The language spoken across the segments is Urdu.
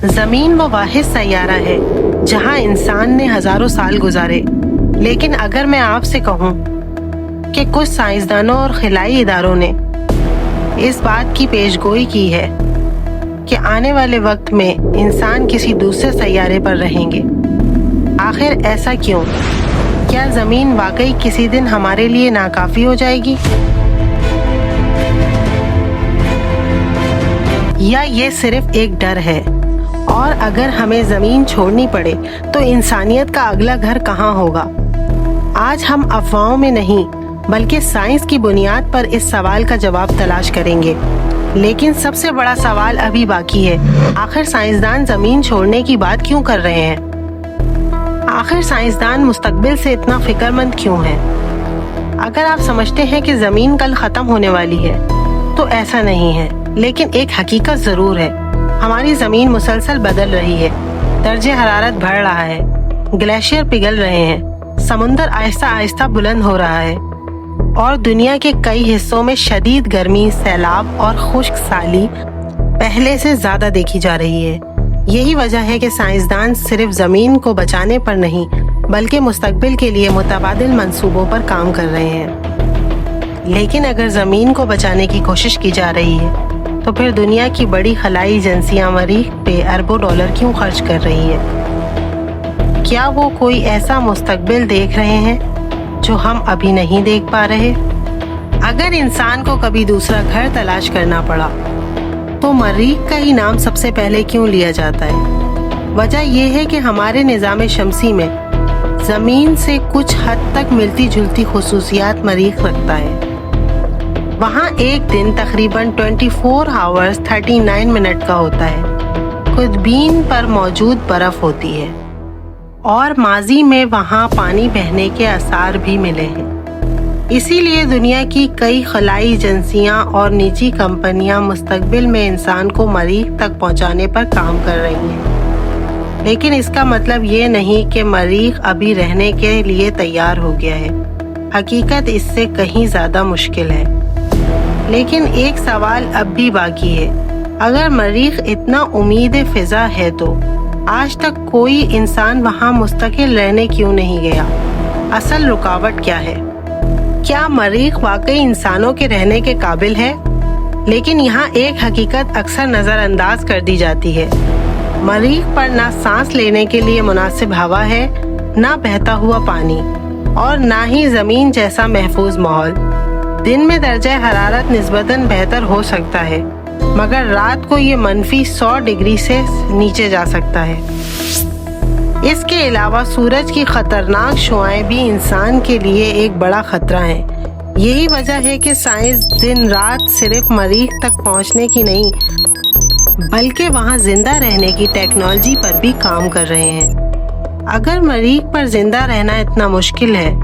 زمین وہ واحد سیارہ ہے جہاں انسان نے ہزاروں سال گزارے، لیکن اگر میں آپ سے کہوں کہ کچھ سائنسدانوں اور خلائی اداروں نے اس بات کی پیشگوئی کی ہے کہ آنے والے وقت میں انسان کسی دوسرے سیارے پر رہیں گے، آخر ایسا کیوں؟ کیا زمین واقعی کسی دن ہمارے لیے ناکافی ہو جائے گی؟ یا یہ صرف ایک ڈر ہے؟ اور اگر ہمیں زمین چھوڑنی پڑے تو انسانیت کا اگلا گھر کہاں ہوگا؟ آج ہم افواہوں میں نہیں بلکہ سائنس کی بنیاد پر اس سوال کا جواب تلاش کریں گے۔ لیکن سب سے بڑا سوال ابھی باقی ہے، آخر سائنسدان زمین چھوڑنے کی بات کیوں کر رہے ہیں؟ آخر سائنسدان مستقبل سے اتنا فکر مند کیوں ہیں؟ اگر آپ سمجھتے ہیں کہ زمین کل ختم ہونے والی ہے تو ایسا نہیں ہے، لیکن ایک حقیقت ضرور ہے، ہماری زمین مسلسل بدل رہی ہے، درجہ حرارت بڑھ رہا ہے، گلیشیئر پگھل رہے ہیں، سمندر آہستہ آہستہ بلند ہو رہا ہے اور دنیا کے کئی حصوں میں شدید گرمی، سیلاب اور خشک سالی پہلے سے زیادہ دیکھی جا رہی ہے۔ یہی وجہ ہے کہ سائنسدان صرف زمین کو بچانے پر نہیں بلکہ مستقبل کے لیے متبادل منصوبوں پر کام کر رہے ہیں۔ لیکن اگر زمین کو بچانے کی کوشش کی جا رہی ہے تو پھر دنیا کی بڑی خلائی ایجنسیاں مریخ پہ اربوں ڈالر کیوں خرچ کر رہی ہیں؟ کیا وہ کوئی ایسا مستقبل دیکھ رہے ہیں جو ہم ابھی نہیں دیکھ پا رہے؟ اگر انسان کو کبھی دوسرا گھر تلاش کرنا پڑا تو مریخ کا ہی نام سب سے پہلے کیوں لیا جاتا ہے؟ وجہ یہ ہے کہ ہمارے نظام شمسی میں زمین سے کچھ حد تک ملتی جلتی خصوصیات مریخ رکھتا ہے۔ وہاں ایک دن تقریباً 24 hours 39 منٹ کا ہوتا ہے، قطبین پر موجود برف ہوتی ہے اور ماضی میں وہاں پانی بہنے کے آثار بھی ملے ہیں۔ اسی لیے دنیا کی کئی خلائی ایجنسیاں اور نجی کمپنیاں مستقبل میں انسان کو مریخ تک پہنچانے پر کام کر رہی ہیں۔ لیکن اس کا مطلب یہ نہیں کہ مریخ ابھی رہنے کے لیے تیار ہو گیا ہے، حقیقت اس سے کہیں زیادہ مشکل ہے۔ لیکن ایک سوال اب بھی باقی ہے، اگر مریخ اتنا امید فضا ہے تو آج تک کوئی انسان وہاں مستقل رہنے کیوں نہیں گیا؟ اصل رکاوٹ کیا ہے؟ کیا مریخ واقعی انسانوں کے رہنے کے قابل ہے؟ لیکن یہاں ایک حقیقت اکثر نظر انداز کر دی جاتی ہے، مریخ پر نہ سانس لینے کے لیے مناسب ہوا ہے، نہ بہتا ہوا پانی اور نہ ہی زمین جیسا محفوظ ماحول۔ دن میں درجہ حرارت نسبتاً بہتر ہو سکتا ہے مگر رات کو یہ -100 ڈگری سے نیچے جا سکتا ہے۔ اس کے علاوہ سورج کی خطرناک شعاعیں بھی انسان کے لیے ایک بڑا خطرہ ہیں۔ یہی وجہ ہے کہ سائنس دن رات صرف مریخ تک پہنچنے کی نہیں بلکہ وہاں زندہ رہنے کی ٹیکنالوجی پر بھی کام کر رہے ہیں۔ اگر مریخ پر زندہ رہنا اتنا مشکل ہے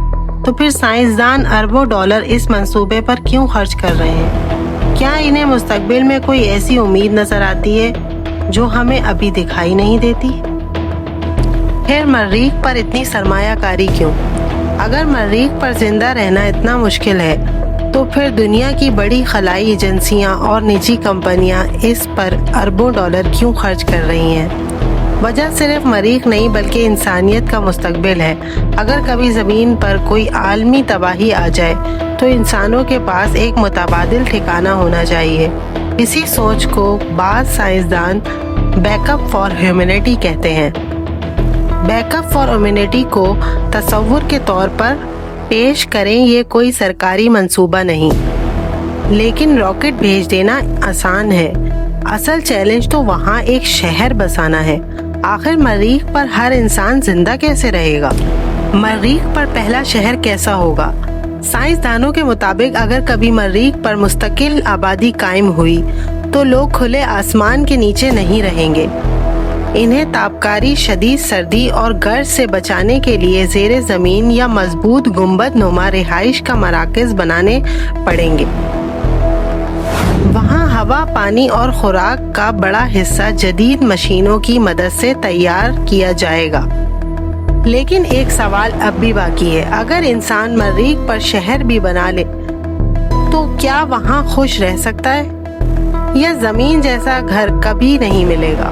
تو پھر سائنسدان اربوں ڈالر اس منصوبے پر کیوں خرچ کر رہے ہیں؟ کیا انہیں مستقبل میں کوئی ایسی امید نظر آتی ہے جو ہمیں ابھی دکھائی نہیں دیتی؟ پھر مریخ پر اتنی سرمایہ کاری کیوں؟ اگر مریخ پر زندہ رہنا اتنا مشکل ہے تو پھر دنیا کی بڑی خلائی ایجنسیاں اور نجی کمپنیاں اس پر اربوں ڈالر کیوں خرچ کر رہی ہیں؟ وجہ صرف مریخ نہیں بلکہ انسانیت کا مستقبل ہے۔ اگر کبھی زمین پر کوئی عالمی تباہی آ جائے تو انسانوں کے پاس ایک متبادل ٹھکانہ ہونا چاہیے۔ اسی سوچ کو بعض سائنسدان بیک اپ فار ہیومینٹی کہتے ہیں۔ بیک اپ فار ہیومینٹی کو تصور کے طور پر پیش کریں، یہ کوئی سرکاری منصوبہ نہیں، لیکن راکٹ بھیج دینا آسان ہے۔ اصل چیلنج تو وہاں ایک شہر بسانا ہے۔ آخر مریخ پر ہر انسان زندہ کیسے رہے گا؟ مریخ پر پہلا شہر کیسا ہوگا؟ سائنسدانوں کے مطابق اگر کبھی مریخ پر مستقل آبادی قائم ہوئی تو لوگ کھلے آسمان کے نیچے نہیں رہیں گے۔ انہیں تابکاری، شدید سردی اور گرد سے بچانے کے لیے زیر زمین یا مضبوط گنبد نما رہائش کا مراکز بنانے پڑیں گے۔ وہاں ہوا، پانی اور خوراک کا بڑا حصہ جدید مشینوں کی مدد سے تیار کیا جائے گا۔ لیکن ایک سوال اب بھی باقی ہے، اگر انسان مریخ پر شہر بھی بنا لے تو کیا وہاں خوش رہ سکتا ہے یا زمین جیسا گھر کبھی نہیں ملے گا؟